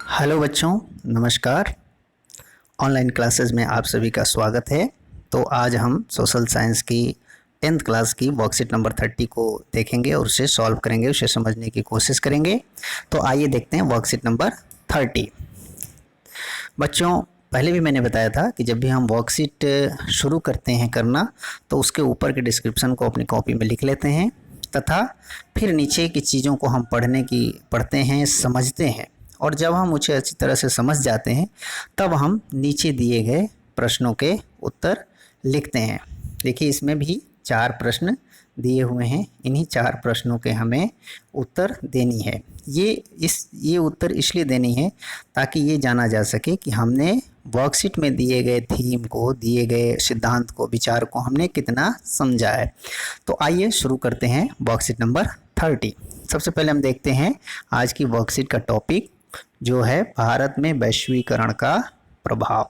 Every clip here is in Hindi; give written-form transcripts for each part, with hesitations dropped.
हेलो बच्चों, नमस्कार। ऑनलाइन क्लासेस में आप सभी का स्वागत है। तो आज हम सोशल साइंस की 10th क्लास की वर्कशीट नंबर 30 को देखेंगे और उसे सॉल्व करेंगे, उसे समझने की कोशिश करेंगे। तो आइए देखते हैं वर्कशीट नंबर 30। बच्चों, पहले भी मैंने बताया था कि जब भी हम वर्कशीट शुरू करते हैं करना, तो उसके ऊपर के डिस्क्रिप्शन को अपनी कॉपी में लिख लेते हैं तथा फिर नीचे की चीज़ों को हम पढ़ते हैं, समझते हैं, और जब हम उसे अच्छी तरह से समझ जाते हैं तब हम नीचे दिए गए प्रश्नों के उत्तर लिखते हैं। देखिए, इसमें भी 4 प्रश्न दिए हुए हैं। इन्हीं 4 प्रश्नों के हमें उत्तर देनी है। ये उत्तर इसलिए देनी है ताकि ये जाना जा सके कि हमने वर्कशीट में दिए गए थीम को, दिए गए सिद्धांत को, विचार को हमने कितना समझा है। तो आइए शुरू करते हैं वर्कशीट नंबर 30। सबसे पहले हम देखते हैं आज की वर्कशीट का टॉपिक, जो है भारत में वैश्वीकरण का प्रभाव।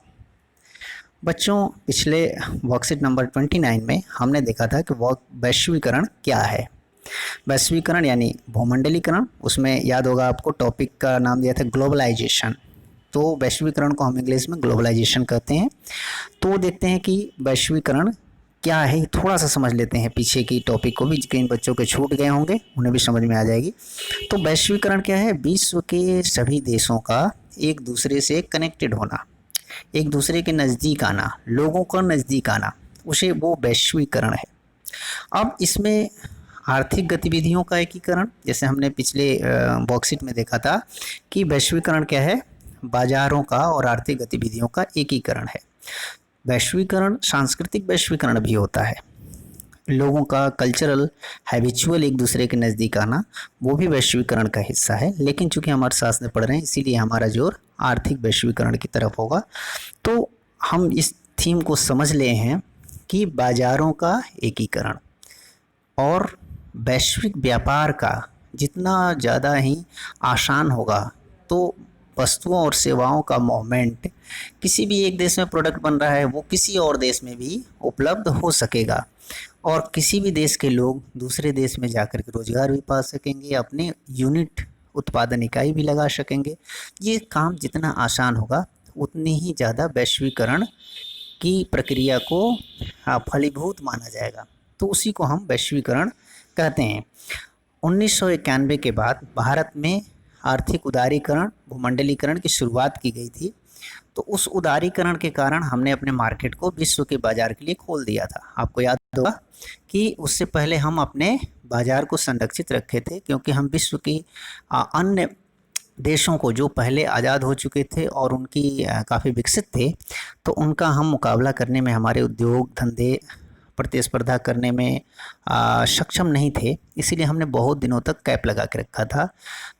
बच्चों, पिछले वर्कशीट नंबर 29 में हमने देखा था कि वैश्वीकरण क्या है। वैश्वीकरण यानी भूमंडलीकरण। उसमें याद होगा आपको, टॉपिक का नाम दिया था ग्लोबलाइजेशन। तो वैश्वीकरण को हम इंग्लिश में ग्लोबलाइजेशन कहते हैं। तो देखते हैं कि वैश्वीकरण क्या है, थोड़ा सा समझ लेते हैं। पीछे की टॉपिक को भी, कई बच्चों के छूट गए होंगे, उन्हें भी समझ में आ जाएगी। तो वैश्वीकरण क्या है? विश्व के सभी देशों का एक दूसरे से कनेक्टेड होना, एक दूसरे के नज़दीक आना, लोगों का नज़दीक आना, उसे वो वैश्वीकरण है। अब इसमें आर्थिक गतिविधियों का एकीकरण, जैसे हमने पिछले वर्कशीट में देखा था कि वैश्वीकरण क्या है? बाजारों का और आर्थिक गतिविधियों का एकीकरण है। वैश्वीकरण सांस्कृतिक वैश्वीकरण भी होता है। लोगों का कल्चरल, हैबिचुअल एक दूसरे के नज़दीक आना, वो भी वैश्वीकरण का हिस्सा है। लेकिन चूंकि हम अर्थशास्त्र में पढ़ रहे हैं, इसीलिए हमारा जोर आर्थिक वैश्वीकरण की तरफ होगा। तो हम इस थीम को समझ ले हैं कि बाजारों का एकीकरण और वैश्विक व्यापार का जितना ज़्यादा ही आसान होगा, तो वस्तुओं और सेवाओं का मूवमेंट, किसी भी एक देश में प्रोडक्ट बन रहा है, वो किसी और देश में भी उपलब्ध हो सकेगा, और किसी भी देश के लोग दूसरे देश में जाकर के रोजगार भी पा सकेंगे, अपने यूनिट उत्पादन इकाई भी लगा सकेंगे। ये काम जितना आसान होगा, उतनी ही ज़्यादा वैश्वीकरण की प्रक्रिया को फलीभूत माना जाएगा। तो उसी को हम वैश्वीकरण कहते हैं। 1991 के बाद भारत में आर्थिक उदारीकरण, भूमंडलीकरण की शुरुआत की गई थी। तो उस उदारीकरण के कारण हमने अपने मार्केट को विश्व के बाजार के लिए खोल दिया था। आपको याद होगा कि उससे पहले हम अपने बाजार को संरक्षित रखे थे, क्योंकि हम विश्व की अन्य देशों को, जो पहले आज़ाद हो चुके थे और उनकी काफ़ी विकसित थे, तो उनका हम मुकाबला करने में, हमारे उद्योग धंधे प्रतिस्पर्धा करने में सक्षम नहीं थे। इसीलिए हमने बहुत दिनों तक कैप लगा के रखा था।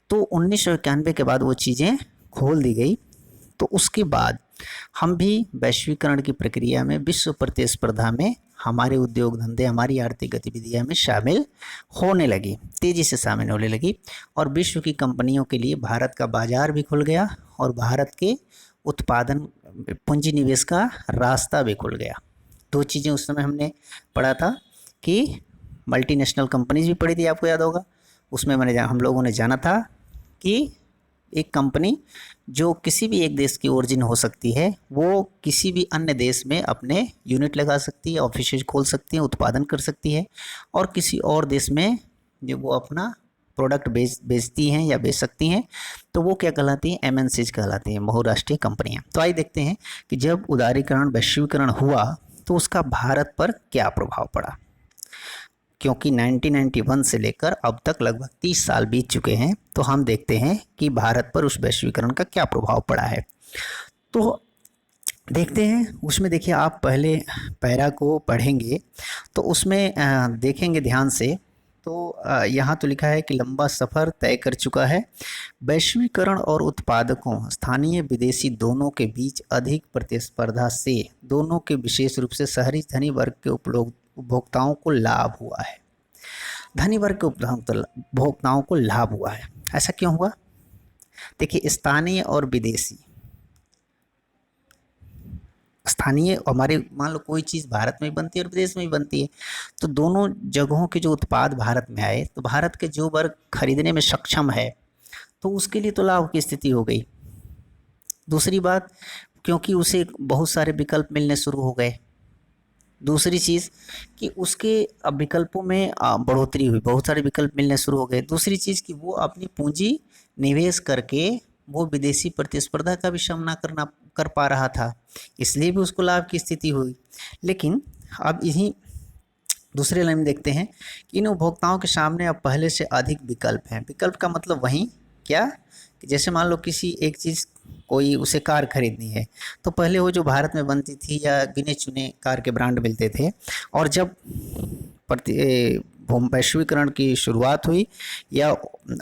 तो 1991 के बाद वो चीज़ें खोल दी गई। तो उसके बाद हम भी वैश्वीकरण की प्रक्रिया में, विश्व प्रतिस्पर्धा में हमारे उद्योग धंधे, हमारी आर्थिक गतिविधियां में शामिल होने लगी, तेज़ी से शामिल होने लगी। और विश्व की कंपनियों के लिए भारत का बाजार भी खुल गया और भारत के उत्पादन पूंजी निवेश का रास्ता भी खुल गया। 2 चीज़ें उस समय हमने पढ़ा था कि मल्टीनेशनल कंपनीज भी पढ़ी थी, आपको याद होगा। उसमें हम लोगों ने जाना था कि एक कंपनी जो किसी भी एक देश की ओरिजिन हो सकती है, वो किसी भी अन्य देश में अपने यूनिट लगा सकती है, ऑफिस खोल सकती है, उत्पादन कर सकती है, और किसी और देश में जो वो अपना प्रोडक्ट बेचती हैं या बेच सकती हैं, तो वो क्या कहलाती हैं? MNCs कहलाती हैं, बहुराष्ट्रीय कंपनियां। तो आइए देखते हैं कि जब उदारीकरण, वैश्वीकरण हुआ, तो उसका भारत पर क्या प्रभाव पड़ा। क्योंकि 1991 से लेकर अब तक लगभग 30 साल बीत चुके हैं, तो हम देखते हैं कि भारत पर उस वैश्वीकरण का क्या प्रभाव पड़ा है। तो देखते हैं, उसमें देखिए, आप पहले पैरा को पढ़ेंगे तो उसमें देखेंगे ध्यान से, तो यहाँ तो लिखा है कि लंबा सफ़र तय कर चुका है। वैश्वीकरण और उत्पादकों, स्थानीय विदेशी दोनों के बीच अधिक प्रतिस्पर्धा से दोनों के, विशेष रूप से शहरी धनी वर्ग के उपभोक्ताओं को लाभ हुआ है। धनी वर्ग के उपभोक्ताओं को लाभ हुआ है। ऐसा क्यों हुआ? देखिए, स्थानीय और विदेशी, स्थानीय हमारे, मान लो कोई चीज़ भारत में भी बनती है और विदेश में भी बनती है, तो दोनों जगहों के जो उत्पाद भारत में आए, तो भारत के जो वर्ग खरीदने में सक्षम है, तो उसके लिए तो लाभ की स्थिति हो गई। दूसरी बात, क्योंकि उसे बहुत सारे विकल्प मिलने शुरू हो गए। दूसरी चीज़ कि उसके अब विकल्पों में बढ़ोतरी हुई, बहुत सारे विकल्प मिलने शुरू हो गए। दूसरी चीज़ कि वो अपनी पूंजी निवेश करके वो विदेशी प्रतिस्पर्धा का भी सामना कर पा रहा था, इसलिए भी उसको लाभ की स्थिति हुई। लेकिन अब यहीं दूसरे लाइन में देखते हैं कि इन उपभोक्ताओं के सामने अब पहले से अधिक विकल्प हैं। विकल्प का मतलब वहीं क्या, कि जैसे मान लो किसी एक चीज़, कोई उसे कार खरीदनी है, तो पहले वो जो भारत में बनती थी या गिने चुने कार के ब्रांड मिलते थे, और जब वैश्वीकरण की शुरुआत हुई या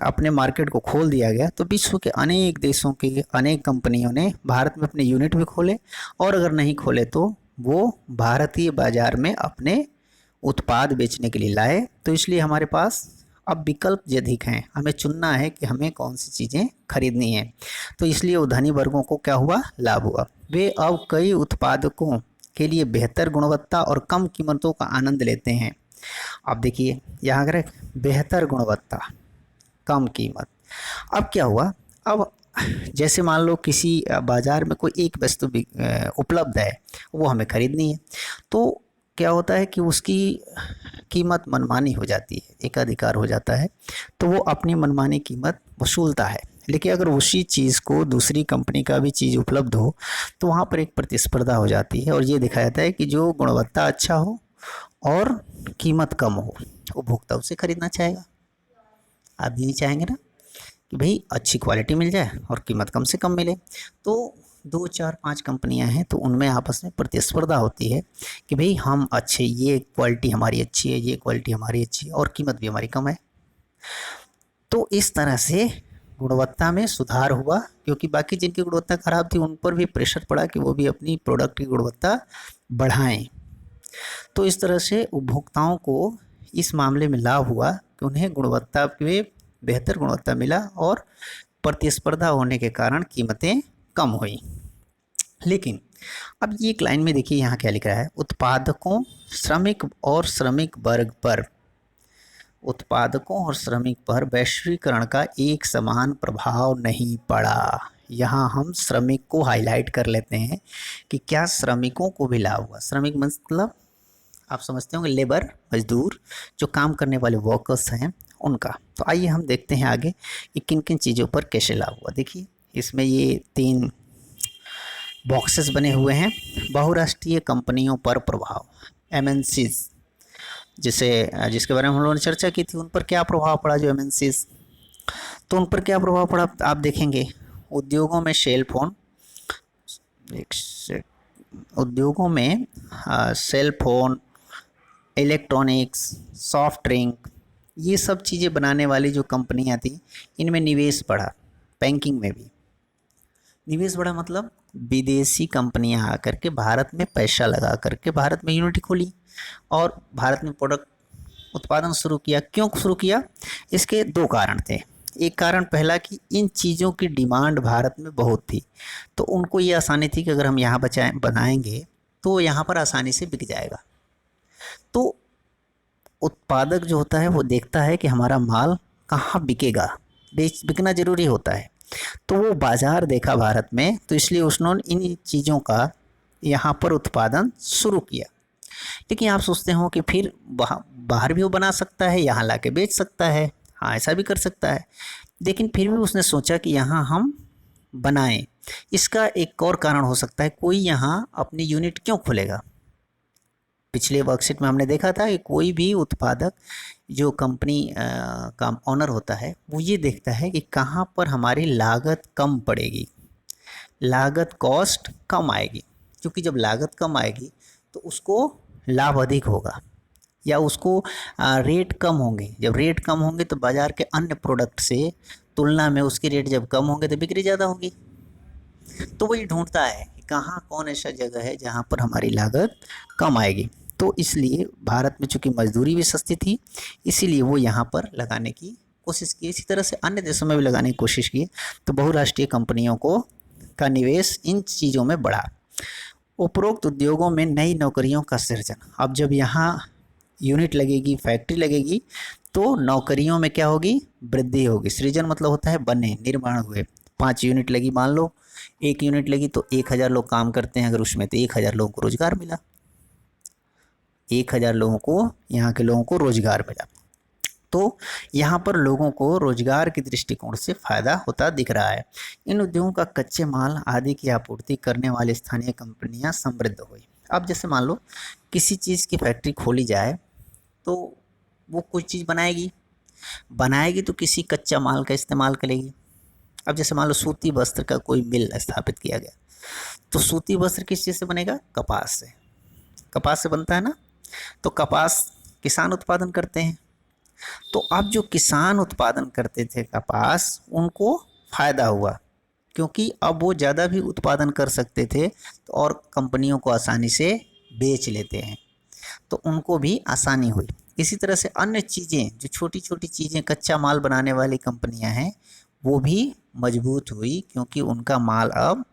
अपने मार्केट को खोल दिया गया, तो विश्व के अनेक देशों की अनेक कंपनियों ने भारत में अपने यूनिट भी खोले, और अगर नहीं खोले तो वो भारतीय बाज़ार में अपने उत्पाद बेचने के लिए लाए। तो इसलिए हमारे पास अब विकल्प अधिक हैं, हमें चुनना है कि हमें कौन सी चीज़ें खरीदनी है। तो इसलिए वो धनी वर्गों को क्या हुआ, लाभ हुआ। वे अब कई उत्पादकों के लिए बेहतर गुणवत्ता और कम कीमतों का आनंद लेते हैं। अब देखिए यहाँ अगर बेहतर गुणवत्ता, कम कीमत, अब क्या हुआ, अब जैसे मान लो किसी बाज़ार में कोई एक वस्तु उपलब्ध है, वो हमें खरीदनी है, तो क्या होता है कि उसकी कीमत मनमानी हो जाती है, एकाधिकार हो जाता है, तो वो अपनी मनमानी कीमत वसूलता है। लेकिन अगर उसी चीज़ को दूसरी कंपनी का भी चीज़ उपलब्ध हो, तो वहाँ पर एक प्रतिस्पर्धा हो जाती है, और ये दिखाया जाता है कि जो गुणवत्ता अच्छा हो और कीमत कम हो, उपभोक्ता उसे खरीदना चाहेगा। आप भी नहीं चाहेंगे ना कि भाई अच्छी क्वालिटी मिल जाए और कीमत कम से कम मिले। तो 2, 4, 5 कंपनियां हैं, तो उनमें आपस में प्रतिस्पर्धा होती है कि भाई हम अच्छे, ये क्वालिटी हमारी अच्छी है, ये क्वालिटी हमारी अच्छी है, और कीमत भी हमारी कम है। तो इस तरह से गुणवत्ता में सुधार हुआ, क्योंकि बाकी जिनकी गुणवत्ता खराब थी उन पर भी प्रेशर पड़ा कि वो भी अपनी प्रोडक्ट की गुणवत्ता बढ़ाएं। तो इस तरह से उपभोक्ताओं को इस मामले में लाभ हुआ कि उन्हें गुणवत्ता में बेहतर गुणवत्ता मिला, और प्रतिस्पर्धा होने के कारण कीमतें कम हुई। लेकिन अब ये एक लाइन में देखिए यहाँ क्या लिख रहा है, उत्पादकों और श्रमिक पर वैश्वीकरण का एक समान प्रभाव नहीं पड़ा। यहाँ हम श्रमिक को हाईलाइट कर लेते हैं कि क्या श्रमिकों को भी लाभ हुआ। श्रमिक मतलब आप समझते होंगे लेबर, मजदूर, जो काम करने वाले वर्कर्स हैं उनका। तो आइए हम देखते हैं आगे कि किन किन चीज़ों पर कैसे लाभ हुआ। देखिए इसमें ये 3 बॉक्सेस बने हुए हैं। बहुराष्ट्रीय कंपनियों पर प्रभाव, एमएनसीज, जिसके बारे में हम लोगों ने चर्चा की थी, उन पर क्या प्रभाव पड़ा, जो एमएनसीज, तो उन पर क्या प्रभाव पड़ा आप देखेंगे। उद्योगों में cell phone, electronics, soft drink, ये सब चीज़ें बनाने वाली जो कंपनियां थी, इनमें निवेश बढ़ा। बैंकिंग में भी निवेश बढ़ा, मतलब विदेशी कंपनियां आकर के भारत में पैसा लगा करके भारत में यूनिट खोली और भारत में प्रोडक्ट उत्पादन शुरू किया। क्यों शुरू किया, इसके 2 कारण थे। एक कारण पहला कि इन चीज़ों की डिमांड भारत में बहुत थी, तो उनको ये आसानी थी कि अगर हम यहाँ बनाएंगे तो यहाँ पर आसानी से बिक जाएगा। तो उत्पादक जो होता है वो देखता है कि हमारा माल कहाँ बिकेगा, बिकना ज़रूरी होता है, तो वो बाज़ार देखा भारत में, तो इसलिए उसने इन चीज़ों का यहाँ पर उत्पादन शुरू किया। लेकिन आप सोचते हो कि फिर बाहर भी वो बना सकता है, यहाँ ला के बेच सकता है, हाँ ऐसा भी कर सकता है, लेकिन फिर भी उसने सोचा कि यहाँ हम बनाएं। इसका एक और कारण हो सकता है, कोई यहाँ अपनी यूनिट क्यों खोलेगा। पिछले वर्कशीट में हमने देखा था कि कोई भी उत्पादक जो कंपनी का ऑनर होता है, वो ये देखता है कि कहाँ पर हमारी लागत कम पड़ेगी, लागत कॉस्ट कम आएगी, क्योंकि जब लागत कम आएगी तो उसको लाभ अधिक होगा, या उसको रेट कम होंगे। जब रेट कम होंगे तो बाज़ार के अन्य प्रोडक्ट से तुलना में उसके रेट जब कम होंगे तो बिक्री ज़्यादा होगी। तो वही ढूंढता है कि कहाँ कौन ऐसा जगह है जहाँ पर हमारी लागत कम आएगी। तो इसलिए भारत में चूँकि मजदूरी भी सस्ती थी, इसीलिए वो यहाँ पर लगाने की कोशिश की। इसी तरह से अन्य देशों में भी लगाने की कोशिश की, तो बहुराष्ट्रीय कंपनियों का निवेश इन चीज़ों में बढ़ा। उपरोक्त उद्योगों में नई नौकरियों का सृजन, अब जब यहाँ यूनिट लगेगी, फैक्ट्री लगेगी, तो नौकरियों में क्या होगी, वृद्धि होगी। सृजन मतलब होता है बने, निर्माण हुए, 5 यूनिट लगी, मान लो 1 यूनिट लगी तो 1000 लोग काम करते हैं अगर उसमें, तो 1000 लोगों को रोजगार मिला, 1000 लोगों को, यहाँ के लोगों को रोजगार मिला। तो यहाँ पर लोगों को रोजगार के दृष्टिकोण से फायदा होता दिख रहा है। इन उद्योगों का कच्चे माल आदि की आपूर्ति करने वाली स्थानीय कंपनियां समृद्ध हुई। अब जैसे मान लो किसी चीज़ की फैक्ट्री खोली जाए तो वो कोई चीज़ बनाएगी तो किसी कच्चा माल का इस्तेमाल करेगी। अब जैसे मान लो सूती वस्त्र का कोई मिल स्थापित किया गया, तो सूती वस्त्र किस चीज़ से बनेगा? कपास से, कपास से बनता है ना। तो कपास किसान उत्पादन करते हैं, तो अब जो किसान उत्पादन करते थे कपास, उनको फायदा हुआ क्योंकि अब वो ज़्यादा भी उत्पादन कर सकते थे तो और कंपनियों को आसानी से बेच लेते हैं, तो उनको भी आसानी हुई। इसी तरह से अन्य चीज़ें, जो छोटी छोटी चीज़ें कच्चा माल बनाने वाली कंपनियां हैं, वो भी मजबूत हुई क्योंकि उनका माल अब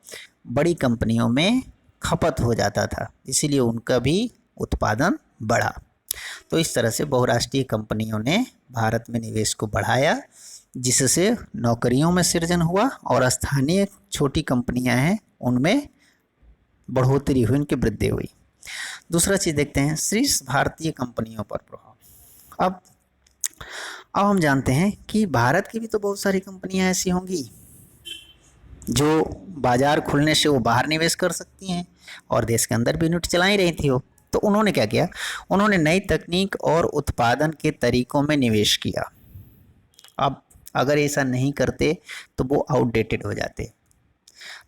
बड़ी कंपनियों में खपत हो जाता था, इसीलिए उनका भी उत्पादन बढ़ा। तो इस तरह से बहुराष्ट्रीय कंपनियों ने भारत में निवेश को बढ़ाया, जिससे नौकरियों में सृजन हुआ और स्थानीय छोटी कंपनियां हैं उनमें बढ़ोतरी हुई, उनकी वृद्धि हुई। दूसरा चीज़ देखते हैं, शीर्ष भारतीय कंपनियों पर प्रभाव। अब हम जानते हैं कि भारत की भी तो बहुत सारी कंपनियां ऐसी होंगी जो बाजार खुलने से वो बाहर निवेश कर सकती हैं और देश के अंदर भी यूनिट चला ही रही थी वो। तो उन्होंने क्या किया? उन्होंने नई तकनीक और उत्पादन के तरीकों में निवेश किया। अब अगर ऐसा नहीं करते तो वो आउटडेटेड हो जाते।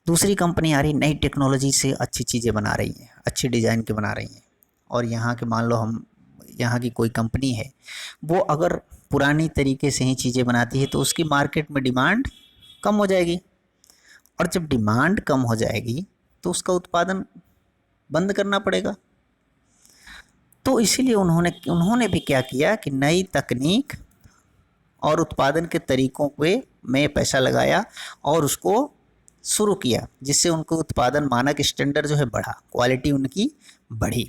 दूसरी कंपनी आ रही नई टेक्नोलॉजी से अच्छी चीज़ें बना रही हैं, अच्छी डिज़ाइन के बना रही हैं, और यहाँ के मान लो हम यहाँ की कोई कंपनी है, वो अगर पुरानी तरीके से ही चीज़ें बनाती है तो उसकी मार्केट में डिमांड कम हो जाएगी, और जब डिमांड कम हो जाएगी तो उसका उत्पादन बंद करना पड़ेगा। तो इसीलिए उन्होंने भी क्या किया कि नई तकनीक और उत्पादन के तरीकों पे में पैसा लगाया और उसको शुरू किया, जिससे उनको उत्पादन मानक स्टैंडर्ड जो है बढ़ा, क्वालिटी उनकी बढ़ी।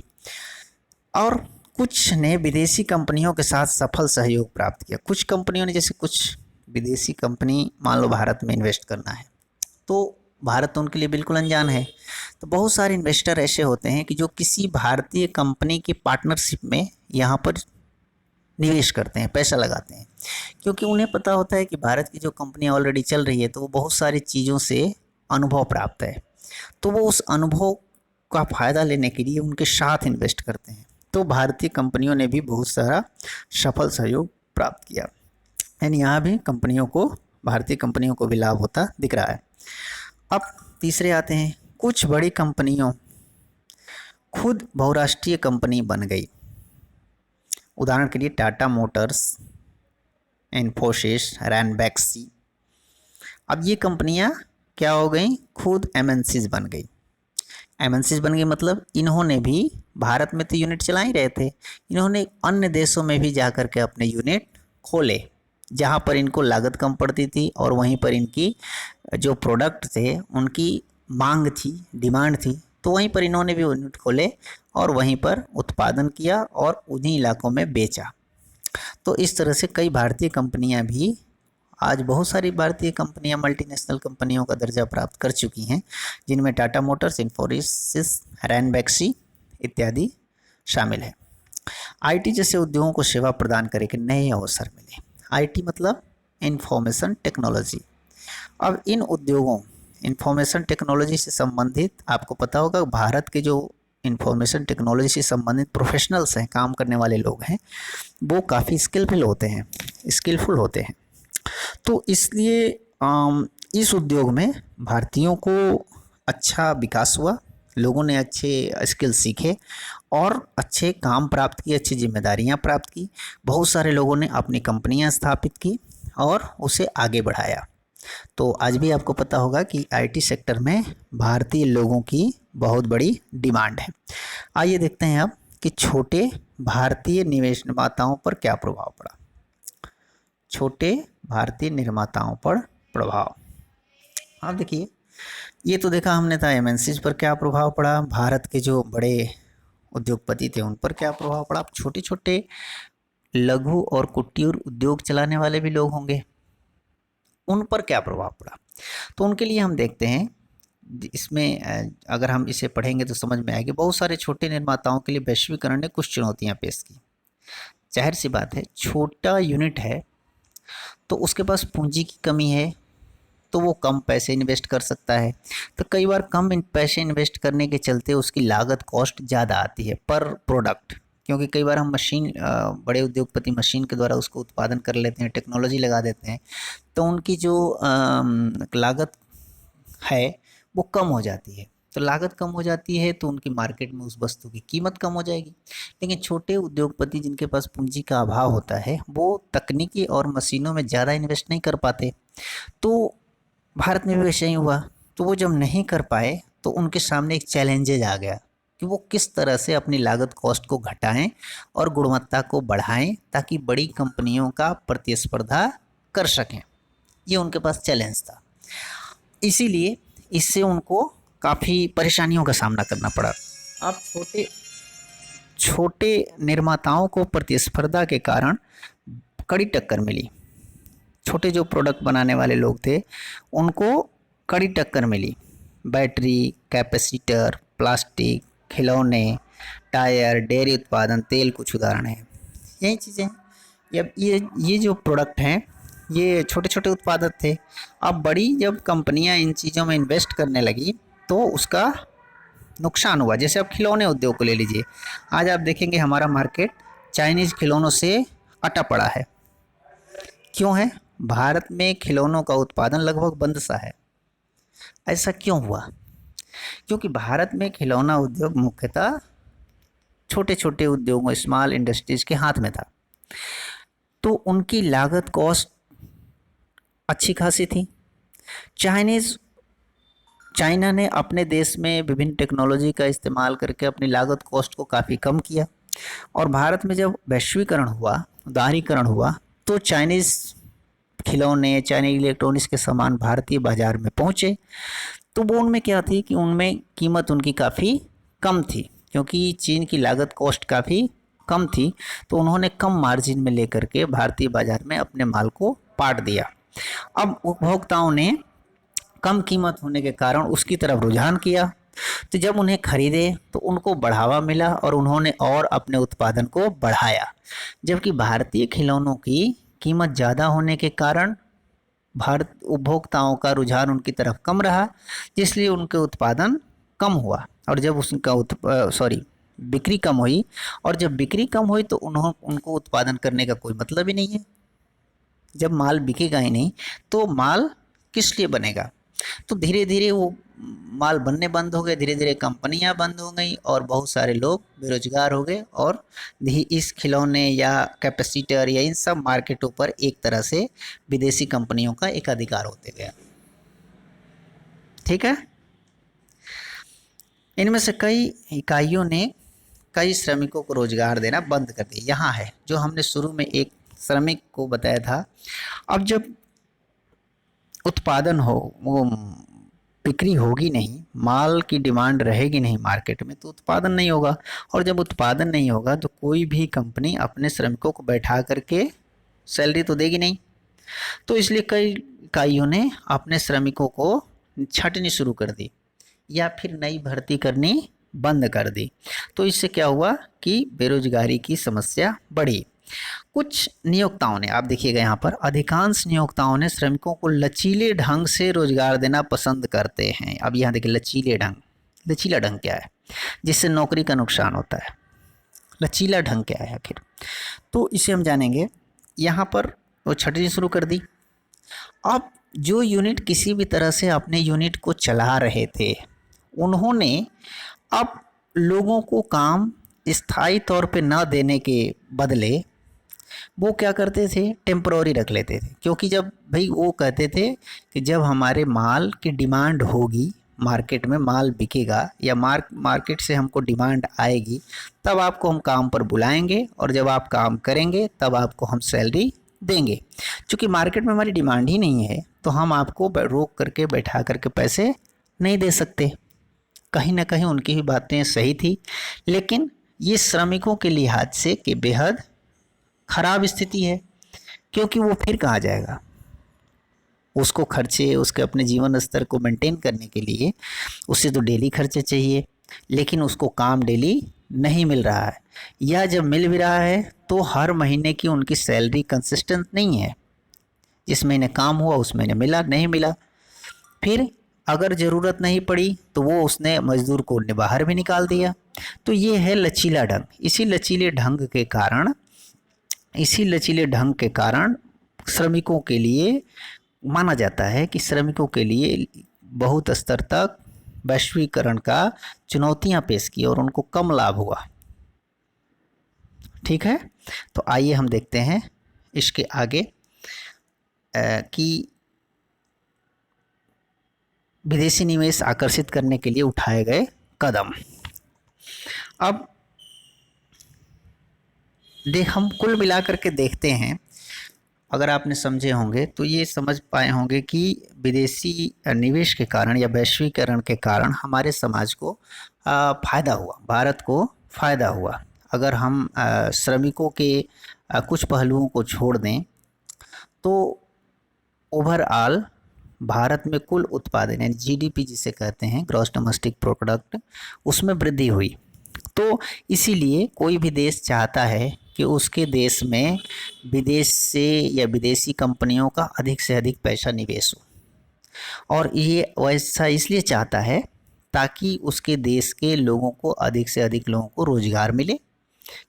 और कुछ ने विदेशी कंपनियों के साथ सफल सहयोग प्राप्त किया। कुछ कंपनियों ने, जैसे कुछ विदेशी कंपनी मान लो भारत में इन्वेस्ट करना है, तो भारत तो उनके लिए बिल्कुल अनजान है, तो बहुत सारे इन्वेस्टर ऐसे होते हैं कि जो किसी भारतीय कंपनी की पार्टनरशिप में यहाँ पर निवेश करते हैं, पैसा लगाते हैं, क्योंकि उन्हें पता होता है कि भारत की जो कंपनियाँ ऑलरेडी चल रही है तो वो बहुत सारी चीज़ों से अनुभव प्राप्त है, तो वो उस अनुभव का फ़ायदा लेने के लिए उनके साथ इन्वेस्ट करते हैं। तो भारतीय कंपनियों ने भी बहुत सारा सफल सहयोग प्राप्त किया, यानी यहाँ भी कंपनियों को, भारतीय कंपनियों को भी लाभ होता दिख रहा है। अब तीसरे आते हैं, कुछ बड़ी कंपनियों खुद बहुराष्ट्रीय कंपनी बन गई। उदाहरण के लिए टाटा मोटर्स, इन्फोसिस, रैनबैक्सी। अब ये कंपनियां क्या हो गई? खुद एमएनसीज बन गई। एमएनसीज बन गई मतलब इन्होंने भी, भारत में तो यूनिट चला ही रहे थे, इन्होंने अन्य देशों में भी जाकर के अपने यूनिट खोले, जहाँ पर इनको लागत कम पड़ती थी और वहीं पर इनकी जो प्रोडक्ट थे उनकी मांग थी, डिमांड थी, तो वहीं पर इन्होंने भी यूनिट खोले और वहीं पर उत्पादन किया और उन्हीं इलाकों में बेचा। तो इस तरह से कई भारतीय कंपनियां भी, आज बहुत सारी भारतीय कंपनियां मल्टीनेशनल कंपनियों का दर्जा प्राप्त कर चुकी हैं, जिनमें टाटा मोटर्स, इन्फोसिस, रैनबैक्सी इत्यादि शामिल है। आईटी जैसे उद्योगों को सेवा प्रदान करने के नए अवसर मिले। आईटी मतलब इंफॉर्मेशन टेक्नोलॉजी। अब इन उद्योगों, इंफॉर्मेशन टेक्नोलॉजी से संबंधित, आपको पता होगा भारत के जो इंफॉर्मेशन टेक्नोलॉजी से संबंधित प्रोफेशनल्स हैं, काम करने वाले लोग हैं, वो काफ़ी स्किलफुल होते हैं। तो इसलिए इस उद्योग में भारतीयों को अच्छा विकास हुआ, लोगों ने अच्छे स्किल सीखे और अच्छे काम प्राप्त किए, अच्छी जिम्मेदारियां प्राप्त की। बहुत सारे लोगों ने अपनी कंपनियां स्थापित की और उसे आगे बढ़ाया। तो आज भी आपको पता होगा कि आईटी सेक्टर में भारतीय लोगों की बहुत बड़ी डिमांड है। आइए देखते हैं अब कि छोटे भारतीय निवेश निर्माताओं पर क्या प्रभाव पड़ा। छोटे भारतीय निर्माताओं पर प्रभाव, आप देखिए, ये तो देखा हमने था एमएनसीज पर क्या प्रभाव पड़ा, भारत के जो बड़े उद्योगपति थे उन पर क्या प्रभाव पड़ा। छोटे छोटे लघु और कुटीर उद्योग चलाने वाले भी लोग होंगे, उन पर क्या प्रभाव पड़ा। तो उनके लिए हम देखते हैं इसमें अगर हम इसे पढ़ेंगे तो समझ में आएगी। बहुत सारे छोटे निर्माताओं के लिए वैश्वीकरण ने कुछ चुनौतियां पेश की। जाहिर सी बात है, छोटा यूनिट है तो उसके पास पूंजी की कमी है, तो वो कम पैसे इन्वेस्ट कर सकता है। तो कई बार पैसे इन्वेस्ट करने के चलते उसकी लागत कॉस्ट ज़्यादा आती है पर प्रोडक्ट, क्योंकि कई बार हम मशीन बड़े उद्योगपति मशीन के द्वारा उसको उत्पादन कर लेते हैं, टेक्नोलॉजी लगा देते हैं, तो उनकी जो लागत है वो कम हो जाती है। तो लागत कम हो जाती है तो उनकी मार्केट में उस वस्तु की कीमत कम हो जाएगी। लेकिन छोटे उद्योगपति जिनके पास पूंजी का अभाव होता है वो तकनीकी और मशीनों में ज़्यादा इन्वेस्ट नहीं कर पाते। तो भारत में भी वैसे ही हुआ। तो वो जब नहीं कर पाए तो उनके सामने एक चैलेंजेज आ गया कि वो किस तरह से अपनी लागत कॉस्ट को घटाएं और गुणवत्ता को बढ़ाएं ताकि बड़ी कंपनियों का प्रतिस्पर्धा कर सकें। ये उनके पास चैलेंज था, इसीलिए इससे उनको काफ़ी परेशानियों का सामना करना पड़ा। अब छोटे निर्माताओं को प्रतिस्पर्धा के कारण कड़ी टक्कर मिली। छोटे जो प्रोडक्ट बनाने वाले लोग थे उनको कड़ी टक्कर मिली। बैटरी, कैपेसिटर, प्लास्टिक, खिलौने, टायर, डेयरी उत्पादन, तेल कुछ उदाहरण हैं। यही चीज़ें अब ये जो प्रोडक्ट हैं ये छोटे छोटे उत्पादक थे। अब बड़ी जब कंपनियां इन चीज़ों में इन्वेस्ट करने लगी तो उसका नुकसान हुआ। जैसे अब खिलौने उद्योग को ले लीजिए, आज आप देखेंगे हमारा मार्केट चाइनीज़ खिलौनों से अटा पड़ा है। क्यों है? भारत में खिलौनों का उत्पादन लगभग बंद सा है। ऐसा क्यों हुआ? क्योंकि भारत में खिलौना उद्योग मुख्यतः छोटे छोटे उद्योगों, स्मॉल इंडस्ट्रीज के हाथ में था, तो उनकी लागत कॉस्ट अच्छी खासी थी। चाइना ने अपने देश में विभिन्न टेक्नोलॉजी का इस्तेमाल करके अपनी लागत कॉस्ट को काफ़ी कम किया, और भारत में जब वैश्वीकरण हुआ, उदारीकरण हुआ, तो चाइनीज़ खिलौने, चाइनीज इलेक्ट्रॉनिक्स के सामान भारतीय बाज़ार में पहुँचे। तो वो उनमें क्या थी कि उनमें कीमत उनकी काफ़ी कम थी, क्योंकि चीन की लागत कॉस्ट काफ़ी कम थी, तो उन्होंने कम मार्जिन में लेकर के भारतीय बाज़ार में अपने माल को पाट दिया। अब उपभोक्ताओं ने कम कीमत होने के कारण उसकी तरफ रुझान किया, तो जब उन्हें खरीदे तो उनको बढ़ावा मिला और उन्होंने और अपने उत्पादन को बढ़ाया। जबकि भारतीय खिलौनों की कीमत ज़्यादा होने के कारण भारत उपभोक्ताओं का रुझान उनकी तरफ कम रहा, जिसलिए उनके उत्पादन कम हुआ। और जब उसका बिक्री कम हुई, और जब बिक्री कम हुई तो उनको उत्पादन करने का कोई मतलब ही नहीं है। जब माल बिकेगा ही नहीं तो माल किस लिए बनेगा? तो धीरे धीरे वो माल बनने बंद हो गए, धीरे धीरे कंपनियां बंद हो गई और बहुत सारे लोग बेरोजगार हो गए, और इस खिलौने या कैपेसिटर या इन सब मार्केटों पर एक तरह से विदेशी कंपनियों का एक अधिकार होते गया। ठीक है। इनमें से कई इकाइयों ने कई श्रमिकों को रोजगार देना बंद कर दिया। यहाँ है जो हमने शुरू में एक श्रमिक को बताया था। अब जब उत्पादन हो, वो बिक्री होगी नहीं, माल की डिमांड रहेगी नहीं मार्केट में, तो उत्पादन नहीं होगा, और जब उत्पादन नहीं होगा तो कोई भी कंपनी अपने श्रमिकों को बैठा करके सैलरी तो देगी नहीं। तो इसलिए कई इकाइयों ने अपने श्रमिकों को छंटनी शुरू कर दी या फिर नई भर्ती करनी बंद कर दी। तो इससे क्या हुआ कि बेरोजगारी की समस्या बढ़ी। कुछ नियोक्ताओं ने, आप देखिएगा यहाँ पर, अधिकांश नियोक्ताओं ने श्रमिकों को लचीले ढंग से रोजगार देना पसंद करते हैं। अब यहाँ देखिए लचीला ढंग क्या है जिससे नौकरी का नुकसान होता है? लचीला ढंग क्या है आखिर? तो इसे हम जानेंगे। यहाँ पर वो छटनी शुरू कर दी। अब जो यूनिट किसी भी तरह से अपने यूनिट को चला रहे थे, उन्होंने अब लोगों को काम स्थायी तौर पे न देने के बदले वो क्या करते थे, टेम्पररी रख लेते थे। क्योंकि जब भाई वो कहते थे कि जब हमारे माल की डिमांड होगी, मार्केट में माल बिकेगा या मार्केट से हमको डिमांड आएगी, तब आपको हम काम पर बुलाएंगे, और जब आप काम करेंगे तब आपको हम सैलरी देंगे। क्योंकि मार्केट में हमारी डिमांड ही नहीं है तो हम आपको रोक करके बैठा करके पैसे नहीं दे सकते। कहीं ना कहीं उनकी भी बातें सही थी, लेकिन ये श्रमिकों के लिहाज से कि बेहद ख़राब स्थिति है, क्योंकि वो फिर कहाँ जाएगा? उसको खर्चे, उसके अपने जीवन स्तर को मेंटेन करने के लिए उसे तो डेली खर्चे चाहिए, लेकिन उसको काम डेली नहीं मिल रहा है, या जब मिल भी रहा है तो हर महीने की उनकी सैलरी कंसिस्टेंट नहीं है। जिस महीने काम हुआ उस महीने मिला नहीं मिला। फिर अगर ज़रूरत नहीं पड़ी तो वो उसने मजदूर को बाहर भी निकाल दिया। तो ये है लचीला ढंग। इसी लचीले ढंग के कारण श्रमिकों के लिए माना जाता है कि श्रमिकों के लिए बहुत स्तर तक वैश्वीकरण का चुनौतियां पेश की और उनको कम लाभ हुआ। ठीक है, तो आइए हम देखते हैं इसके आगे कि विदेशी निवेश आकर्षित करने के लिए उठाए गए कदम। अब हम कुल मिलाकर के देखते हैं, अगर आपने समझे होंगे तो ये समझ पाए होंगे कि विदेशी निवेश के कारण या वैश्वीकरण के कारण हमारे समाज को फ़ायदा हुआ, भारत को फ़ायदा हुआ। अगर हम श्रमिकों के कुछ पहलुओं को छोड़ दें तो ओवरऑल भारत में कुल उत्पादन यानी जीडीपी जिसे कहते हैं, ग्रॉस डोमेस्टिक प्रोडक्ट, उसमें वृद्धि हुई। तो इसीलिए कोई भी देश चाहता है कि उसके देश में विदेश से या विदेशी कंपनियों का अधिक से अधिक पैसा निवेश हो, और ये वैसा इसलिए चाहता है ताकि उसके देश के लोगों को अधिक से अधिक लोगों को रोज़गार मिले,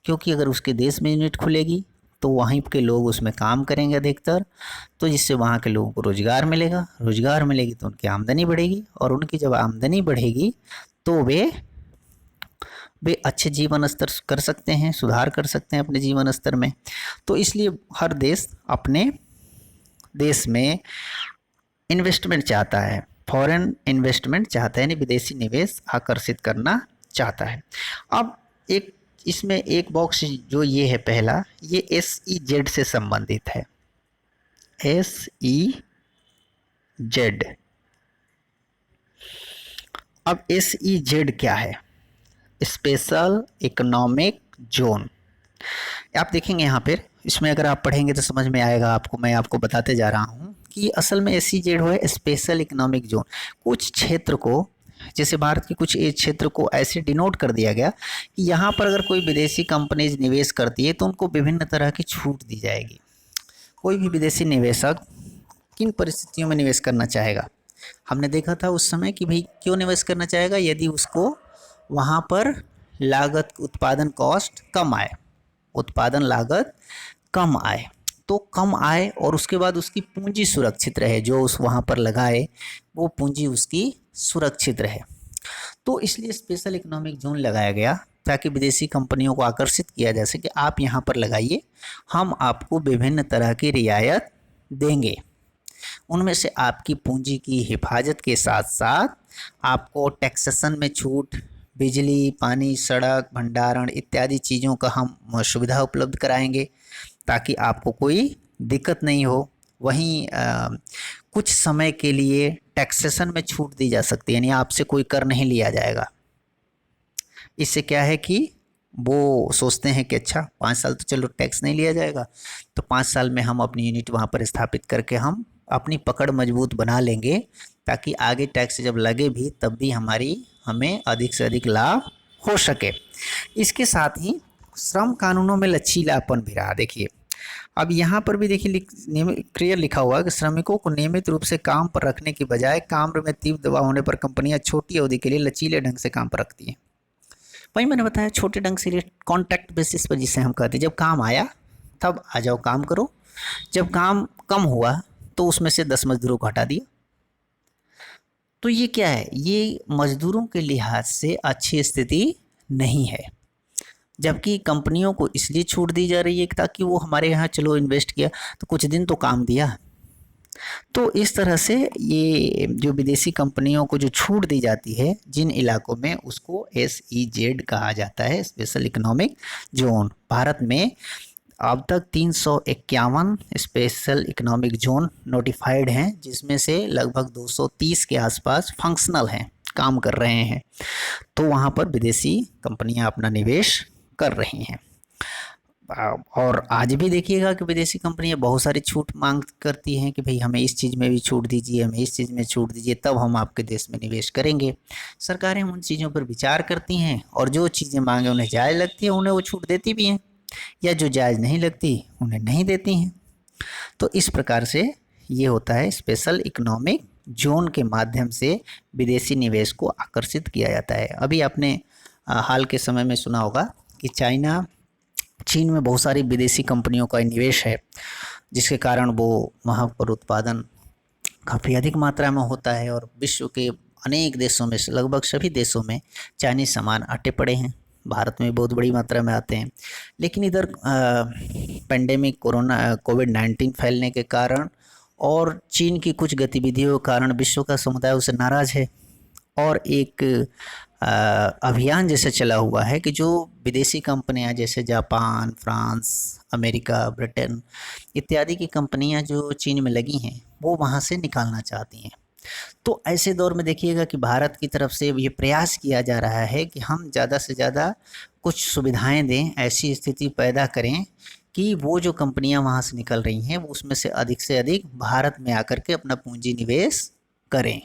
क्योंकि अगर उसके देश में यूनिट खुलेगी तो वहीं के लोग उसमें काम करेंगे अधिकतर, तो जिससे वहाँ के लोगों को रोज़गार मिलेगा, रोज़गार मिलेगी तो उनकी आमदनी बढ़ेगी, और उनकी जब आमदनी बढ़ेगी तो वे अच्छे जीवन स्तर कर सकते हैं, सुधार कर सकते हैं अपने जीवन स्तर में। तो इसलिए हर देश अपने देश में इन्वेस्टमेंट चाहता है, फॉरेन इन्वेस्टमेंट चाहता है, यानी विदेशी निवेश आकर्षित करना चाहता है। अब एक इसमें एक बॉक्स जो ये है पहला, ये SEZ से संबंधित है। SEZ। अब SEZ क्या है? Special economic zone. आप देखेंगे यहाँ पर, इसमें अगर आप पढ़ेंगे तो समझ में आएगा आपको। मैं आपको बताते जा रहा हूँ कि असल में SEZ है स्पेशल इकोनॉमिक जोन। कुछ क्षेत्र को, जैसे भारत के कुछ क्षेत्र को ऐसे डिनोट कर दिया गया कि यहाँ पर अगर कोई विदेशी कंपनीज निवेश करती है तो उनको विभिन्न तरह की छूट दी जाएगी। कोई भी विदेशी निवेशक किन परिस्थितियों में निवेश करना चाहेगा? हमने देखा था उस समय कि भाई क्यों निवेश करना चाहेगा? यदि उसको वहाँ पर लागत, उत्पादन कॉस्ट कम आए, उत्पादन लागत कम आए, तो कम आए और उसके बाद उसकी पूंजी सुरक्षित रहे, जो उस वहाँ पर लगाए वो पूंजी उसकी सुरक्षित रहे। तो इसलिए स्पेशल इकोनॉमिक जोन लगाया गया ताकि विदेशी कंपनियों को आकर्षित किया जा सके, आप यहाँ पर लगाइए, हम आपको विभिन्न तरह की रियायत देंगे। उनमें से आपकी पूंजी की हिफाजत के साथ साथ आपको टैक्सेशन में छूट, बिजली, पानी, सड़क, भंडारण इत्यादि चीज़ों का हम सुविधा उपलब्ध कराएंगे ताकि आपको कोई दिक्कत नहीं हो। वहीं कुछ समय के लिए टैक्सेशन में छूट दी जा सकती है, यानी आपसे कोई कर नहीं लिया जाएगा। इससे क्या है कि वो सोचते हैं कि अच्छा 5 साल तो चलो टैक्स नहीं लिया जाएगा, तो 5 साल में हम अपनी यूनिट वहाँ पर स्थापित करके हम अपनी पकड़ मजबूत बना लेंगे, ताकि आगे टैक्स जब लगे भी तब भी हमें अधिक से अधिक लाभ हो सके। इसके साथ ही श्रम कानूनों में लचीलापन भी रहा। देखिए, अब यहाँ पर भी देखिए क्लियर लिखा हुआ है कि श्रमिकों को नियमित रूप से काम पर रखने की बजाय काम में तीव्र दबाव होने पर कंपनियां छोटी अवधि के लिए लचीले ढंग से काम पर रखती हैं। वही मैंने बताया, छोटे ढंग से, कॉन्ट्रैक्ट बेसिस पर, जिसे हम कहते हैं, जब काम आया तब आ जाओ काम करो, जब काम कम हुआ तो उसमें से 10 मजदूरों को हटा दिया। तो ये क्या है? ये मजदूरों के लिहाज से अच्छी स्थिति नहीं है, जबकि कंपनियों को इसलिए छूट दी जा रही है ताकि वो हमारे यहाँ चलो इन्वेस्ट किया तो कुछ दिन तो काम दिया। तो इस तरह से ये जो विदेशी कंपनियों को जो छूट दी जाती है जिन इलाकों में, उसको SEZ कहा जाता है, स्पेशल इकोनॉमिक जोन। भारत में अब तक 351 स्पेशल इकोनॉमिक जोन नोटिफाइड हैं, जिसमें से लगभग 230 के आसपास फंक्शनल हैं, काम कर रहे हैं। तो वहाँ पर विदेशी कंपनियाँ अपना निवेश कर रही हैं। और आज भी देखिएगा कि विदेशी कंपनियां बहुत सारी छूट मांग करती हैं कि भाई हमें इस चीज़ में भी छूट दीजिए, हमें इस चीज़ में छूट दीजिए, तब हम आपके देश में निवेश करेंगे। सरकारें उन चीज़ों पर विचार करती हैं और जो चीज़ें मांगे उन्हें जायज़ लगती है उन्हें वो छूट देती भी हैं, या जो जायज़ नहीं लगती उन्हें नहीं देती हैं। तो इस प्रकार से ये होता है, स्पेशल इकोनॉमिक जोन के माध्यम से विदेशी निवेश को आकर्षित किया जाता है। अभी आपने हाल के समय में सुना होगा कि चीन में बहुत सारी विदेशी कंपनियों का निवेश है, जिसके कारण वो वहाँ पर उत्पादन काफ़ी अधिक मात्रा में होता है और विश्व के अनेक देशों में से लगभग सभी देशों में चाइनीज सामान अटे पड़े हैं। भारत में बहुत बड़ी मात्रा में आते हैं, लेकिन इधर पेंडेमिक कोविड-19 फैलने के कारण और चीन की कुछ गतिविधियों के कारण विश्व का समुदाय उससे नाराज़ है और एक अभियान जैसे चला हुआ है कि जो विदेशी कंपनियां जैसे जापान, फ्रांस, अमेरिका, ब्रिटेन इत्यादि की कंपनियां जो चीन में लगी हैं वो वहां से निकालना चाहती हैं। तो ऐसे दौर में देखिएगा कि भारत की तरफ से ये प्रयास किया जा रहा है कि हम ज़्यादा से ज़्यादा कुछ सुविधाएं दें, ऐसी स्थिति पैदा करें कि वो जो कंपनियां वहाँ से निकल रही हैं वो उसमें से अधिक भारत में आकर के अपना पूंजी निवेश करें।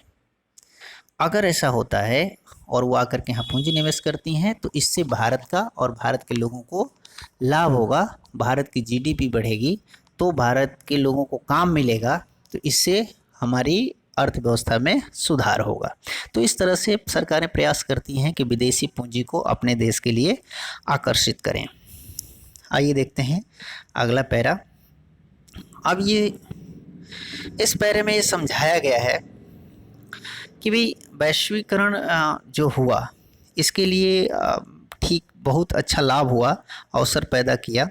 अगर ऐसा होता है और वो आकर के यहाँ पूंजी निवेश करती हैं तो इससे भारत का और भारत के लोगों को लाभ होगा, भारत की जीडीपी बढ़ेगी, तो भारत के लोगों को काम मिलेगा, तो इससे हमारी अर्थव्यवस्था में सुधार होगा। तो इस तरह से सरकारें प्रयास करती हैं कि विदेशी पूंजी को अपने देश के लिए आकर्षित करें। आइए देखते हैं अगला पैरा। अब ये इस पैरे में ये समझाया गया है कि भाई वैश्वीकरण जो हुआ इसके लिए ठीक बहुत अच्छा लाभ हुआ, अवसर पैदा किया,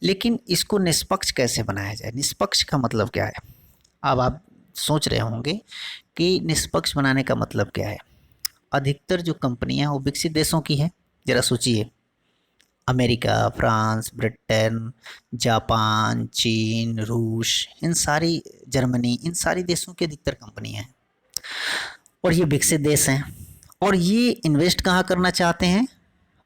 लेकिन इसको निष्पक्ष कैसे बनाया जाए। निष्पक्ष का मतलब क्या है? अब आप सोच रहे होंगे कि निष्पक्ष बनाने का मतलब क्या है। अधिकतर जो कंपनियां वो विकसित देशों की हैं, ज़रा सोचिए, अमेरिका, फ्रांस, ब्रिटेन, जापान, चीन, रूस, जर्मनी, इन सारी देशों की अधिकतर कंपनियां हैं और ये विकसित देश हैं और ये इन्वेस्ट कहाँ करना चाहते हैं?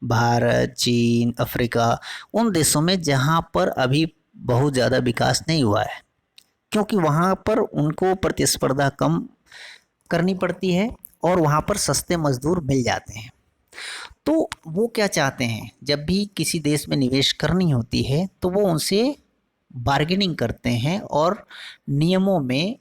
भारत, चीन, अफ्रीका, उन देशों में जहाँ पर अभी बहुत ज़्यादा विकास नहीं हुआ है, क्योंकि वहाँ पर उनको प्रतिस्पर्धा कम करनी पड़ती है और वहाँ पर सस्ते मजदूर मिल जाते हैं। तो वो क्या चाहते हैं, जब भी किसी देश में निवेश करनी होती है तो वो उनसे बार्गेनिंग करते हैं और नियमों में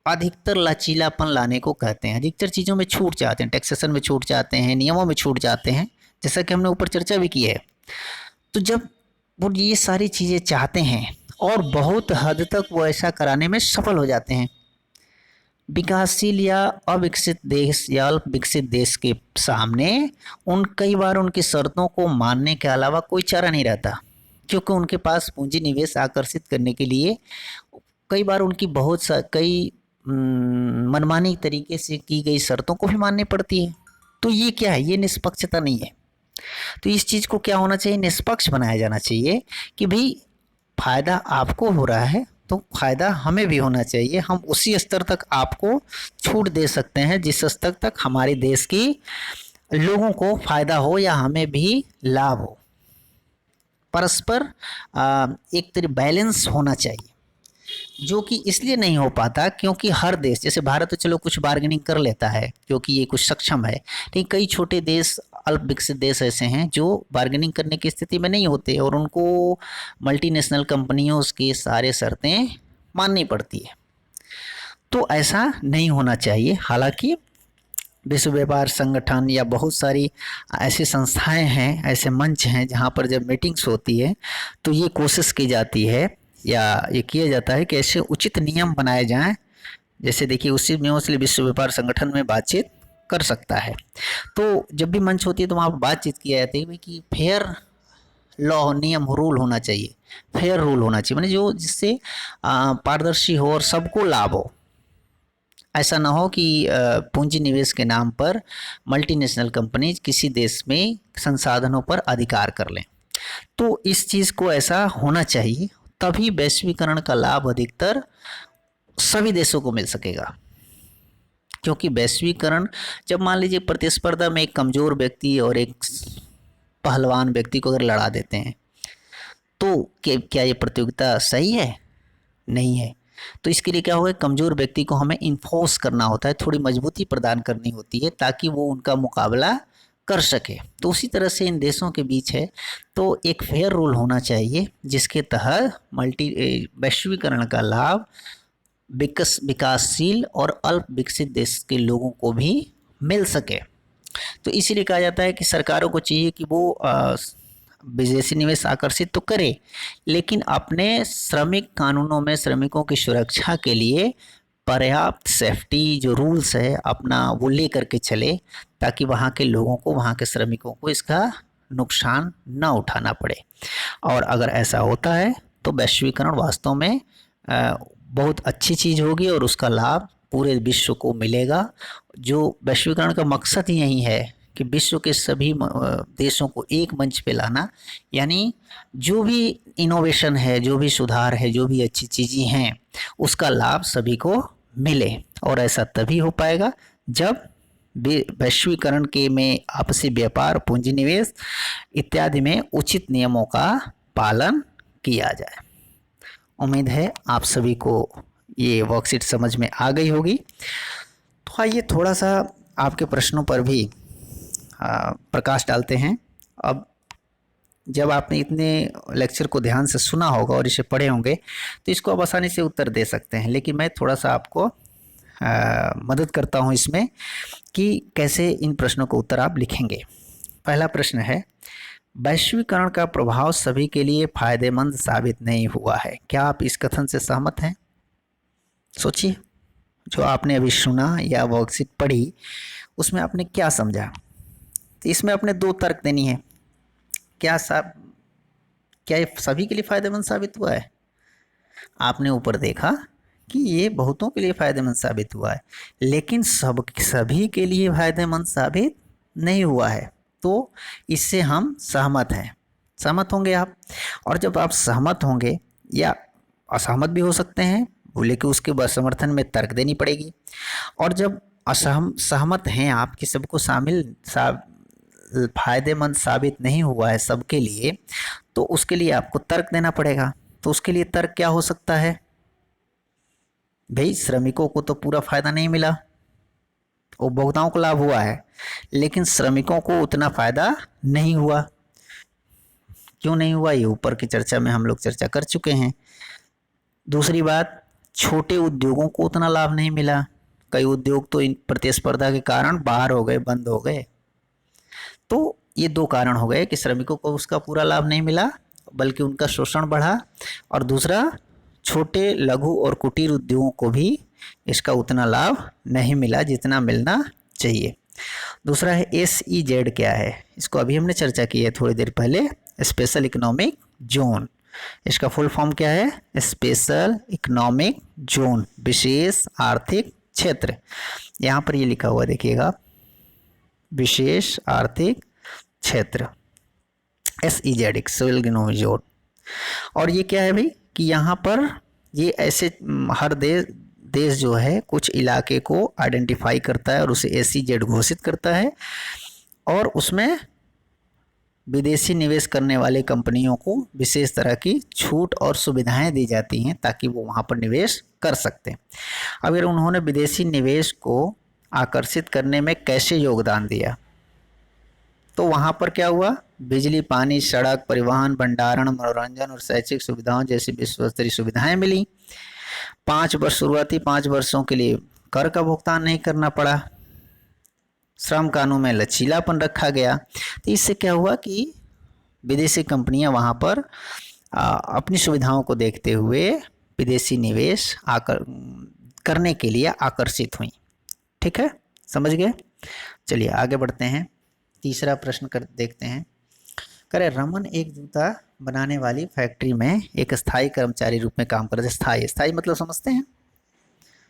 अधिकतर लचीलापन लाने को कहते हैं। अधिकतर चीज़ों में छूट चाहते हैं, टैक्सेशन में छूट चाहते हैं, नियमों में छूट चाहते हैं, जैसा कि हमने ऊपर चर्चा भी की है। तो जब वो ये सारी चीज़ें चाहते हैं और बहुत हद तक वो ऐसा कराने में सफल हो जाते हैं, विकासशील या अविकसित देश या अल्प विकसित देश के सामने कई बार उनकी शर्तों को मानने के अलावा कोई चारा नहीं रहता, क्योंकि उनके पास पूंजी निवेश आकर्षित करने के लिए कई बार उनकी कई मनमानी तरीके से की गई शर्तों को भी माननी पड़ती है। तो ये क्या है? ये निष्पक्षता नहीं है। तो इस चीज़ को क्या होना चाहिए? निष्पक्ष बनाया जाना चाहिए कि भाई फ़ायदा आपको हो रहा है तो फ़ायदा हमें भी होना चाहिए। हम उसी स्तर तक आपको छूट दे सकते हैं जिस स्तर तक हमारे देश की लोगों को फ़ायदा हो या हमें भी लाभ हो। परस्पर एक तरह बैलेंस होना चाहिए, जो कि इसलिए नहीं हो पाता क्योंकि हर देश, जैसे भारत तो चलो कुछ बार्गेनिंग कर लेता है क्योंकि ये कुछ सक्षम है, लेकिन कई छोटे देश, अल्प विकसित देश ऐसे हैं जो बार्गेनिंग करने की स्थिति में नहीं होते और उनको मल्टीनेशनल कंपनियों की सारे शर्तें माननी पड़ती है। तो ऐसा नहीं होना चाहिए। हालांकि विश्व व्यापार संगठन या बहुत सारी ऐसी संस्थाएं हैं, ऐसे मंच हैं जहां पर जब मीटिंग्स होती है तो ये कोशिश की जाती है या ये किया जाता है कि ऐसे उचित नियम बनाए जाएं, जैसे देखिए उसी नियमों से विश्व व्यापार संगठन में बातचीत कर सकता है। तो जब भी मंच होती है तो वहाँ पर बातचीत किया जाती है कि फेयर लॉ, नियम, रूल होना चाहिए, फेयर रूल होना चाहिए, माने जो जिससे पारदर्शी हो और सबको लाभ हो। ऐसा ना हो कि पूंजी निवेश के नाम पर मल्टीनेशनल कंपनीज किसी देश में संसाधनों पर अधिकार कर लें। तो इस चीज़ को ऐसा होना चाहिए, तभी वैश्वीकरण का लाभ अधिकतर सभी देशों को मिल सकेगा। क्योंकि वैश्वीकरण, जब मान लीजिए प्रतिस्पर्धा में एक कमज़ोर व्यक्ति और एक पहलवान व्यक्ति को अगर लड़ा देते हैं तो क्या ये प्रतियोगिता सही है? नहीं है। तो इसके लिए क्या होगा, कमज़ोर व्यक्ति को हमें इन्फोर्स करना होता है, थोड़ी मजबूती प्रदान करनी होती है ताकि वो उनका मुकाबला कर सके। तो उसी तरह से इन देशों के बीच है, तो एक फेयर रूल होना चाहिए जिसके तहत वैश्वीकरण का लाभ विकासशील और अल्प विकसित देश के लोगों को भी मिल सके। तो इसीलिए कहा जाता है कि सरकारों को चाहिए कि वो विदेशी निवेश आकर्षित तो करे, लेकिन अपने श्रमिक कानूनों में श्रमिकों की सुरक्षा के लिए पर्याप्त सेफ्टी जो रूल्स है अपना वो ले करके चले, ताकि वहाँ के लोगों को, वहाँ के श्रमिकों को इसका नुकसान ना उठाना पड़े। और अगर ऐसा होता है तो वैश्वीकरण वास्तव में बहुत अच्छी चीज़ होगी और उसका लाभ पूरे विश्व को मिलेगा। जो वैश्वीकरण का मकसद ही यही है कि विश्व के सभी देशों को एक मंच पे लाना, यानी जो भी इनोवेशन है, जो भी सुधार है, जो भी अच्छी चीज़ें हैं, उसका लाभ सभी को मिले। और ऐसा तभी हो पाएगा जब वैश्वीकरण के में आपसी व्यापार, पूंजी निवेश इत्यादि में उचित नियमों का पालन किया जाए। उम्मीद है आप सभी को ये वर्कशीट समझ में आ गई होगी। तो आइए थोड़ा सा आपके प्रश्नों पर भी प्रकाश डालते हैं। अब जब आपने इतने लेक्चर को ध्यान से सुना होगा और इसे पढ़े होंगे तो इसको आप आसानी से उत्तर दे सकते हैं, लेकिन मैं थोड़ा सा आपको मदद करता हूं इसमें कि कैसे इन प्रश्नों को उत्तर आप लिखेंगे। पहला प्रश्न है, वैश्वीकरण का प्रभाव सभी के लिए फायदेमंद साबित नहीं हुआ है। क्या आप इस कथन से सहमत हैं? सोचिए, जो आपने अभी सुना या वर्कशीट पढ़ी उसमें आपने क्या समझा। तो इसमें आपने दो तर्क देनी है। क्या ये सभी के लिए फायदेमंद साबित हुआ है? आपने ऊपर देखा कि ये बहुतों के लिए फायदेमंद साबित हुआ है, लेकिन सभी के लिए फायदेमंद साबित नहीं हुआ है। तो इससे हम सहमत हैं। सहमत होंगे आप, और जब आप सहमत होंगे या असहमत भी हो सकते हैं, बोले कि उसके समर्थन में तर्क देनी पड़ेगी। और जब सहमत हैं आप कि सबको फायदेमंद साबित नहीं हुआ है सबके लिए, तो उसके लिए आपको तर्क देना पड़ेगा। तो उसके लिए तर्क क्या हो सकता है? भाई श्रमिकों को तो पूरा फायदा नहीं मिला, उपभोक्ताओं को लाभ हुआ है, लेकिन श्रमिकों को उतना फायदा नहीं हुआ। क्यों नहीं हुआ, ये ऊपर की चर्चा में हम लोग चर्चा कर चुके हैं। दूसरी बात, छोटे उद्योगों को उतना लाभ नहीं मिला। कई उद्योग तो इन प्रतिस्पर्धा के कारण बाहर हो गए, बंद हो गए। तो ये दो कारण हो गए कि श्रमिकों को उसका पूरा लाभ नहीं मिला, बल्कि उनका शोषण बढ़ा। और दूसरा, छोटे, लघु और कुटीर उद्योगों को भी इसका उतना लाभ नहीं मिला जितना मिलना चाहिए। दूसरा है SEZ क्या है? इसको अभी हमने चर्चा की है थोड़ी देर पहले, स्पेशल इकोनॉमिक जोन। इसका फुल फॉर्म क्या है? स्पेशल इकोनॉमिक जोन, विशेष आर्थिक क्षेत्र। यहाँ पर ये लिखा हुआ देखिएगा, विशेष आर्थिक क्षेत्र, SEZ, स्पेशल इकोनॉमिक जोन। और ये क्या है भाई कि यहाँ पर ये ऐसे हर देश जो है कुछ इलाके को आइडेंटिफाई करता है और उसे SEZ घोषित करता है, और उसमें विदेशी निवेश करने वाले कंपनियों को विशेष तरह की छूट और सुविधाएं दी जाती हैं ताकि वो वहाँ पर निवेश कर सकते हैं। अगर उन्होंने विदेशी निवेश को आकर्षित करने में कैसे योगदान दिया, तो वहाँ पर क्या हुआ? बिजली, पानी, सड़क, परिवहन, भंडारण, मनोरंजन और शैक्षिक सुविधाओं जैसी विश्वस्तरीय सुविधाएं मिली। 5 वर्ष, शुरुआती 5 वर्षों के लिए कर का भुगतान नहीं करना पड़ा। श्रम कानून में लचीलापन रखा गया। तो इससे क्या हुआ कि विदेशी कंपनियां वहाँ पर अपनी सुविधाओं को देखते हुए विदेशी निवेश करने के लिए आकर्षित हुई। ठीक है, समझ गए? चलिए आगे बढ़ते हैं। तीसरा प्रश्न देखते हैं। करे, रमन एक जूता बनाने वाली फैक्ट्री में एक स्थायी कर्मचारी रूप में काम करते। स्थायी मतलब समझते हैं?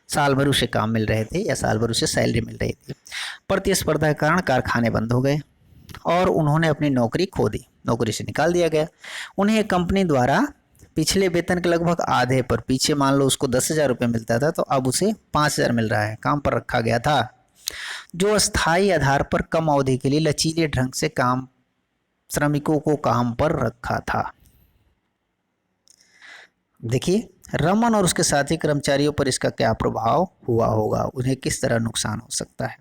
साल भर उसे काम मिल रहे थे या साल भर उसे सैलरी मिल रही थी। प्रतिस्पर्धा के कारण कारखाने बंद हो गए और उन्होंने अपनी नौकरी खो दी, नौकरी से निकाल दिया गया। उन्हें कंपनी द्वारा पिछले वेतन के लगभग आधे पर, पीछे मान लो उसको 10,000 रुपये मिलता था तो अब उसे 5,000 मिल रहा है, काम पर रखा गया था। जो अस्थायी आधार पर कम अवधि के लिए लचीले ढंग से श्रमिकों को काम पर रखा था। देखिए, रमन और उसके साथी कर्मचारियों पर इसका क्या प्रभाव हुआ होगा, उन्हें किस तरह नुकसान हो सकता है।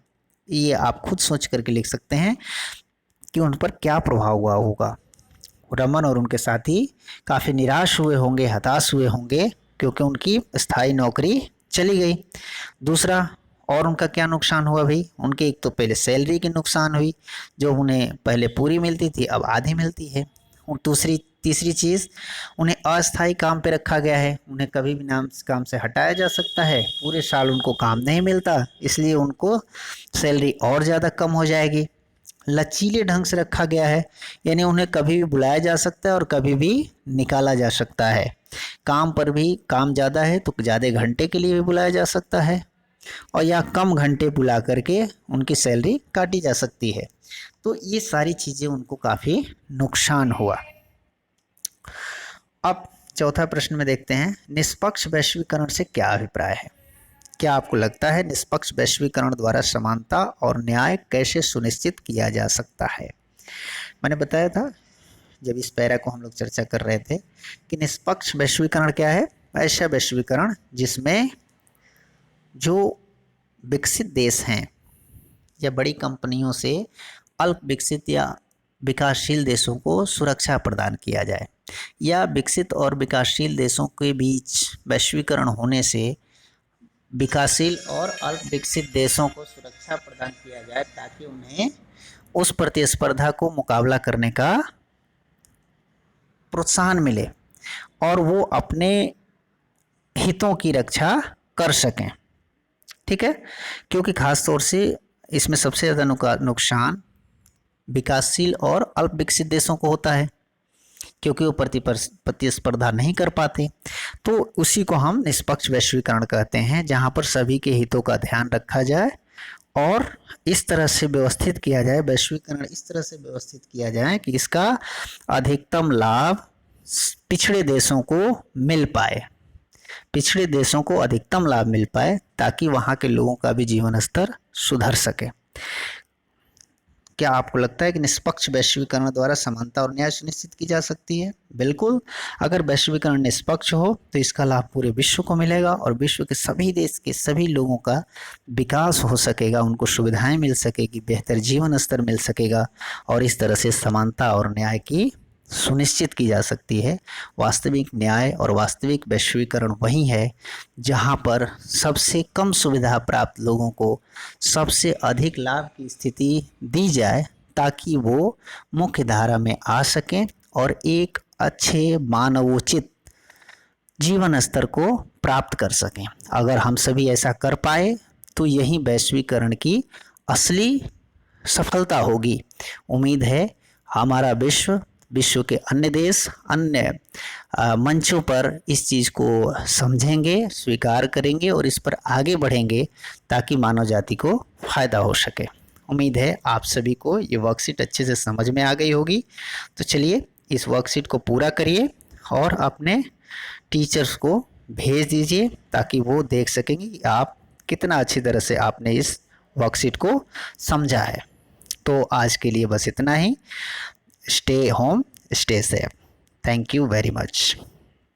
ये आप खुद सोच करके लिख सकते हैं कि उन पर क्या प्रभाव हुआ होगा। रमन और उनके साथी काफ़ी निराश हुए होंगे, हताश हुए होंगे, क्योंकि उनकी स्थायी नौकरी चली गई। दूसरा, और उनका क्या नुकसान हुआ भाई, उनके एक तो पहले सैलरी की नुकसान हुई, जो उन्हें पहले पूरी मिलती थी अब आधी मिलती है। और तीसरी चीज़, उन्हें अस्थायी काम पे रखा गया है, उन्हें कभी भी नाम काम से हटाया जा सकता है, पूरे साल उनको काम नहीं मिलता, इसलिए उनको सैलरी और ज़्यादा कम हो जाएगी। लचीले ढंग से रखा गया है, यानी उन्हें कभी भी बुलाया जा सकता है और कभी भी निकाला जा सकता है। काम पर भी काम ज़्यादा है तो ज़्यादा घंटे के लिए भी बुलाया जा सकता है, और या कम घंटे बुला करके उनकी सैलरी काटी जा सकती है। तो ये सारी चीज़ें उनको काफ़ी नुकसान हुआ। अब चौथा प्रश्न में देखते हैं, निष्पक्ष वैश्वीकरण से क्या अभिप्राय है। क्या आपको लगता है निष्पक्ष वैश्वीकरण द्वारा समानता और न्याय कैसे सुनिश्चित किया जा सकता है। मैंने बताया था जब इस पैरा को हम लोग चर्चा कर रहे थे कि निष्पक्ष वैश्वीकरण क्या है, ऐसा वैश्वीकरण जिसमें जो विकसित देश हैं या बड़ी कंपनियों से अल्प विकसित या विकासशील देशों को सुरक्षा प्रदान किया जाए, या विकसित और विकासशील देशों के बीच वैश्वीकरण होने से विकासशील और अल्प विकसित देशों को सुरक्षा प्रदान किया जाए, ताकि उन्हें उस प्रतिस्पर्धा को मुकाबला करने का प्रोत्साहन मिले और वो अपने हितों की रक्षा कर सकें। ठीक है, क्योंकि खास तौर से इसमें सबसे ज़्यादा नुकसान विकासशील और अल्प विकसित देशों को होता है, क्योंकि वो प्रतिस्पर्धा नहीं कर पाते। तो उसी को हम निष्पक्ष वैश्वीकरण कहते हैं, जहाँ पर सभी के हितों का ध्यान रखा जाए और इस तरह से व्यवस्थित किया जाए, वैश्वीकरण इस तरह से व्यवस्थित किया जाए कि इसका अधिकतम लाभ पिछड़े देशों को मिल पाए, पिछड़े देशों को अधिकतम लाभ मिल पाए, ताकि वहाँ के लोगों का भी जीवन स्तर सुधर सके। क्या आपको लगता है कि निष्पक्ष वैश्वीकरण द्वारा समानता और न्याय सुनिश्चित की जा सकती है। बिल्कुल, अगर वैश्वीकरण निष्पक्ष हो तो इसका लाभ पूरे विश्व को मिलेगा और विश्व के सभी देश के सभी लोगों का विकास हो सकेगा, उनको सुविधाएं मिल सकेगी, बेहतर जीवन स्तर मिल सकेगा, और इस तरह से समानता और न्याय की सुनिश्चित की जा सकती है। वास्तविक न्याय और वास्तविक वैश्वीकरण वही है जहाँ पर सबसे कम सुविधा प्राप्त लोगों को सबसे अधिक लाभ की स्थिति दी जाए, ताकि वो मुख्य धारा में आ सकें और एक अच्छे मानवोचित जीवन स्तर को प्राप्त कर सकें। अगर हम सभी ऐसा कर पाए तो यही वैश्वीकरण की असली सफलता होगी। उम्मीद है हमारा विश्व के अन्य देश अन्य मंचों पर इस चीज़ को समझेंगे, स्वीकार करेंगे और इस पर आगे बढ़ेंगे, ताकि मानव जाति को फ़ायदा हो सके। उम्मीद है आप सभी को ये वर्कशीट अच्छे से समझ में आ गई होगी। तो चलिए इस वर्कशीट को पूरा करिए और अपने टीचर्स को भेज दीजिए, ताकि वो देख सकेंगे कि आप कितना अच्छी तरह से आपने इस वर्कशीट को समझा है। तो आज के लिए बस इतना ही। Stay home, stay safe. Thank you very much.